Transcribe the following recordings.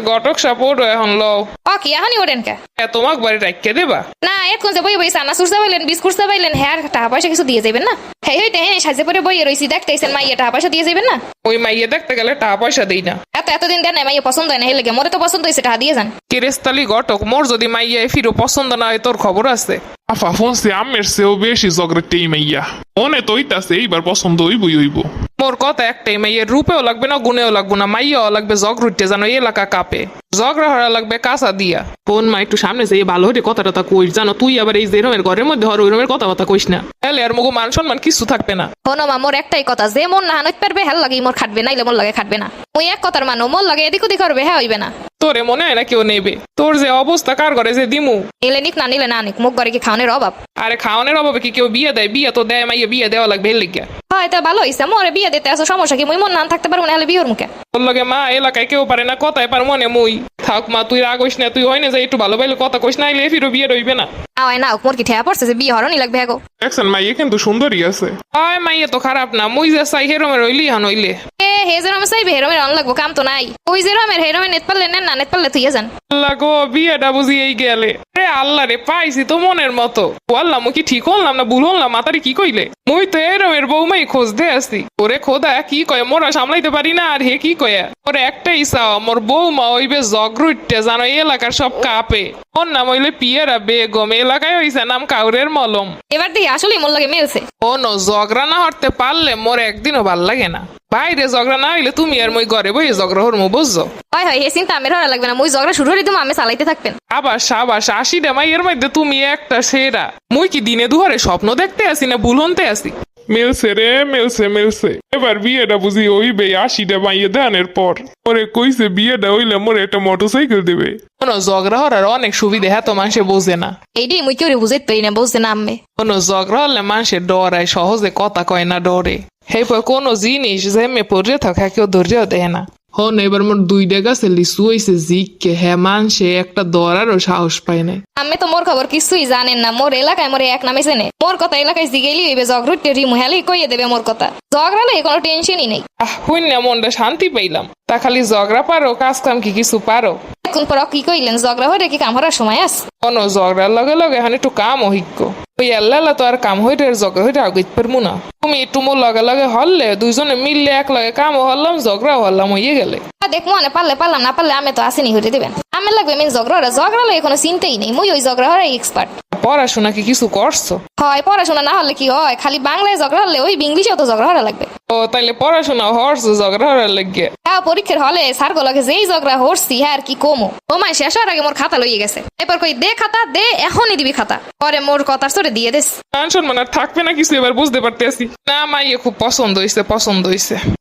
ঘটক support এখন লও। কি এখনই ওঠেন কে? তোমাক বাড়ি রাখিয়ে দেবা? না এখন যে বই বই চানা চুরচা পাইলেন বিস্কুট চা পাইলেন হ্যাঁ টাকা পয়সা কিছু দিয়ে যাবেন না? হ্যাঁ সাজে পরে বইয়ে রয়েছি দেখতেছেন মাইয়া টাকা পয়সা দিয়ে যাবেন না? ওই মাইয়ে দেখতে গেলে টাকা পয়সা দেই না। এতদিন দেন মাইয়া পছন্দ হয় না হেলে মোরে তো পছন্দ হয়েছে টাকা দিয়ে যান। কেরেস্তালি ঘটক, মোর যদি মাইয়া ফিরো পছন্দ না হয় তোর খবর আছে? আফা ফোনসে আমের সেও বেশি জগরেটেই মাইয়া মনে তো হইতাছে এইবার পছন্দ হইবই হইব। মোর কথা একটাই, মাইয়ের রূপেও লাগবে না গুণেও লাগবে না, মাইয়াও লাগবে জগরুটে জানো এলাকা কাঁপে, জগরা হরা লাগবে কাঁচা দিয়া। বোন মা একটু সামনে যাই ভালো হরে কথাটা কইস, জানো তুই আবার এই যে রমের ঘরের মধ্যে হর ওই রমের কথা কইস না, তাহলে আর মগো মান সম্মান কিছু থাকবে না। হনো মা মোর একটাই কথা, যে মন না হানতে পারবে হেল লাগে মোর খাটবে নাইলে মোর লাগে খাটবে না। ওই এক কথার মানো মোর লাগে এদিক ওদিক করবে হ্যাঁ হইবে না। তোরে মনে হয় না কেউ নেবে? তোর যে অবস্থা কার ঘরে যে দিমু, নিলে নিক না নিলে না নিক, মুখ ঘরে কি খাওয়ানোর অভাব? আরে খাওয়ানোর অভাবে কি কেউ বিয়ে দেয়? বিয়ে তো দেয়, মাইয়া বিয়ে দেওয়া লাগবে এর লিগা। হয় তা ভালো হইছে, মোরে বিয়ে দিতে আসো সমস্যা কি? মুই মন না থাকতে পারবো না হলে বিয়ের মুখে। তোর লগে মা এলাকায় কেউ পারে না, কথায় পার মনে মুই। থাক মা তুই রাগ হইস না, তুই হয় না যে একটু ভালো ভালো কথা কইস না, আইলে ফিরো বিয়ে রইবে না। আওয়াই না মোর কি ঠেয়া পড়ছে যে বিয়ে হরনি লাগবে হ্যাঁ গো? দেখছেন মাইয়া কিন্তু সুন্দরী আছে। হয় মাইয়া তো খারাপ না, মুই যে চাই হেরমের হইলি হান হইলে। হে যে রমে চাইবে হেরমের অন লাগবো, কাম তো নাই। ওই যে রমের হেরমে নেট পারলে নেন না নেট পারলে তুই যান। আল্লাহ গো বিয়েটা বুঝি এই গেলে। রে আল্লাহ রে পাইছি তো মনের মতো। বললাম কি ঠিক হলাম না ভুল হলাম? মাতারি কি কইলে? মুই তো এরমের বউমাই খোঁজ দে আসি। ওরে খোদা কি কয়, মোরা সামলাইতে পারি না আর হে কি কয়া? ওরে একটাই চাও, মোর বউমা হইবে জগরুটে জানো এলাকার সব কাঁপে। ওর নাম হইলে পিয়ারা বেগম, এলাকায় হইছে নাম কাউরের মলম। এবার দেখি আসলে মোর লাগে মেলছে। ও নো ঝগড়া না হরতে পারলে মোর একদিনও ভাল লাগে না। বাইরে ঝগড়া না হইলে তুমি আর মই ঘরে বই ঝগড়া হরমু বুঝছো? হয় হয় এ চিন্তা আমের হরা লাগবে না, মুই ঝগড়া শুরু হলে তুমি আমি চালাইতে থাকবেন। আবার সাবাস 80টা মাইয়ের মধ্যে তুমি একটা সেরা। মুই কি দিনে দুহারে স্বপ্ন দেখতে আসি না ভুল হতে আসি? মিলছে রে মিলছে এবার বিয়েটা বুঝি হইবে 80টা মাইয়া দেনের পর। ওরে কইছে বিয়েটা হইলে মোরে একটা মোটরসাইকেল দেবে। কোনো ঝগড়া হরার অনেক সুবিধা, হ্যাঁ তো মানুষে বোঝে না। এইটাই মুই কেউ বুঝাইতে পারি না, বুঝতে না আম্মে। কোনো ঝগড়া হলে মানুষের ডরায়, সহজে কথা কয় না, ডরে। হেপর কোনো জিনিস যেমে পড়ে থাকে কেউ ধৈর্য দেয় না। হন এবার মোর 2টা গাছে লিচু হইছে জিককে, হ্যাঁ মানুষে একটা ধরারও সাহস পায় নাই। আমি তো মোর খবর কিছুই জানেন না, মোর এলাকায় মোরে এক নামে চেনে। মোর কথা এলাকায় জিগেলি হইবে জগরুটে রিমু হেলেই কইয়ে দেবে মোর কথা। ঝগড়ালে কোনো টেনশনই নেই। হইনা মনটা শান্তি পাইলাম। তা খালি ঝগড়া পারো, কাজ কাম কি কিছু পারো? এখন পর কি কইলেন, ঝগড়া হয়ে কি কাম হওয়ার সময় আছে? কোনো ঝগড়ার লগে লগে এখন একটু কাম অভিজ্ঞ ওই আল্লাহ তো আর কাম হইতে ঝগড়া হইতে আগাইতে পারবো না। তুমি একটু মোর লগে লগে হরলে দুইজনে মিললে এক লগে কামও হরলাম ঝগড়াও হরলাম হইয়ে গেলে। দেখবো মানে পারলে পারলাম না পারলে আমি তো আসেনি হইতে দেবেন। আমি লাগবে মেন ঝগড়া লাগে কোনো চিন্তাই নেই, মুই ওই ঝগড়া হওয়ার এক্সপার্ট। পড়াশোনা কি কিছু করছো? হয় পড়াশোনা না হলে কি হয়, খালি বাংলায় ঝগড়া হলে ওই ইংলিশেও তো ঝগড়া হওয়া লাগবে। ও তাইলে পড়াশোনা হরছো ঝগড়া হরার লাগে? হ্যাঁ পরীক্ষার হলে স্যার গো লাগে যেই ঝগড়া হরছি হ্যাঁ আর কি কমো। তোমায় শেষ হওয়ার আগে মোর খাতা লইয়ে গেছে। এরপর কই দে খাতা দে, এখনই দিবি খাতা। পরে মোর কথার সরে দিয়ে দিস। মান সম্মান আর থাকবে না কিছু, এবার বুঝতে পারতেছি। না মাইয়ে খুব পছন্দ হইছে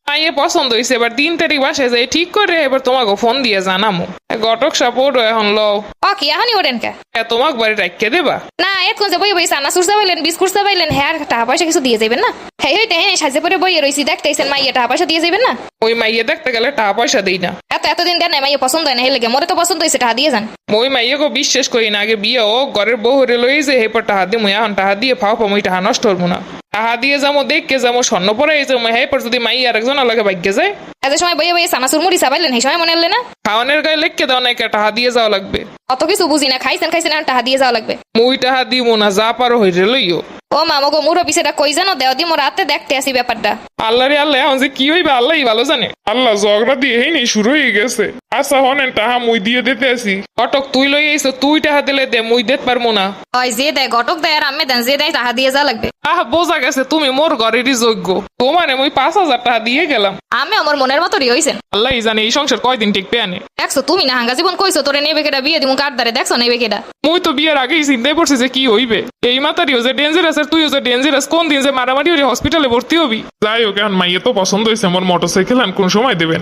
মাইয়ে পছন্দ হইছে। এবার 3 তারিখ বাসায় যাই ঠিক করে এবার তোমাকে ফোন দিয়ে জানামো। ঘটক সাপোর্ট এখন লও। কি এখনই ওঠেন কে? তোমাকে বাড়ি রাখিয়ে দেবা? না এখন যে বই বই চানা চুরচা পাইলেন বিস্কুট চা পাইলেন হ্যাঁ টাকা পয়সা কিছু দিয়ে যাবেন না? হ্যাঁ সাজে পরে বইয়ে রয়েছি দেখতেছেন মাইয়া টাকা পয়সা দিয়ে যাবেন না? ওই মাইয়ে দেখতে গেলে টাকা পয়সা দেই না। এতদিন দেন মাইয়া পছন্দ হয় না হেলে মোরে তো পছন্দ হয়েছে টাকা দিয়ে যান। ওই মাইয়াকে বিশ্বাস করি না, আগে বিয়ে ও ঘরের বউ হরে লই যে হেপর টাকা দিয়ে মুই এখন টাকা দিয়ে ফাও পামই টাকা নষ্ট হবো না। টাকা দিয়ে যাবো দেখকে যাবো স্বর্ণ পরে যাবো, হেপর যদি মাই আর একজন আলাদা ভাগ্যে যায়। এত সময় বইয়ে বইয়ে চানাচুর মুড়ি চা পাইলেন সেই সময় মনে হলে না? খাওয়ানোর গায়ে লেখকে দাও না, টাকা দিয়ে যাওয়া লাগবে। অত কিছু বুঝি না, খাইছেন এখন টাকা দিয়ে যাওয়া লাগবে। মুই টাকা দিব না, যা পারো হইরে লইও। ও মামগো মুরো পিছেটা কই জানো দেও দি মোর রাতে দেখতে আসি ব্যাপারটা। আল্লাহ রে আল্লাহ, এখন যে কি হইবে আল্লাহই ভালো জানে। আল্লাহ ঝগড়া দিয়ে নেই শুরু হয়ে গেছে। আচ্ছা হনেন তাহা মুই দিয়ে দিতে আসি। ঘটক তুই লই আইছো, তুই টাকা দিলে দে, মুই দিতে পারবো না। ওই যে দেয় ঘটক দেয় আর আমি দেন যে দেয় টাকা দিয়ে যাওয়া লাগবে। বোঝা গেছে তুমি মোর ঘরেরই যোগ্য। তোমারে মুই 5,000 টাকা দিয়ে গেলাম। আমি আমার মনের মতোই হইছেন। আল্লাহই জানে এই সংসার কয়দিন টিকবে আনে। দেখছো তুমি না হাঙ্গা জীবন কইছো তোরে নেবে কেডা বিয়ে দিমু কাটদারে, দেখছো নেবে কেডা? মুই তো বিয়ের আগেই চিন্তাই পড়ছি যে কি হইবে। এই মাতারিও যে ডেঞ্জারাস আর তুইও যে ডেঞ্জারাস, কোন দিন যে মারামারি হলে হসপিটালে ভর্তি হবি। যাই হোক এখন মাইয়া তো পছন্দ হয়েছে, আমার মোটরসাইকেল কোন সময় দেবেন?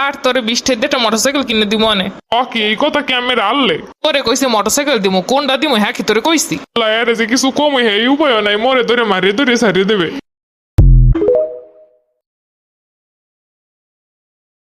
আর তোরে 20 টাকা মোটরসাইকেল কিনে দিব আনে। কি এই কথা কি আমি আনলে? তোরে কইছে মোটরসাইকেল দিব, কোনটা দিব হ্যাঁ কি তোরে কইছি? যে কিছু কম এই উপায় নাই, মরে ধরে মারিয়ে ধরে সারিয়ে দেবে।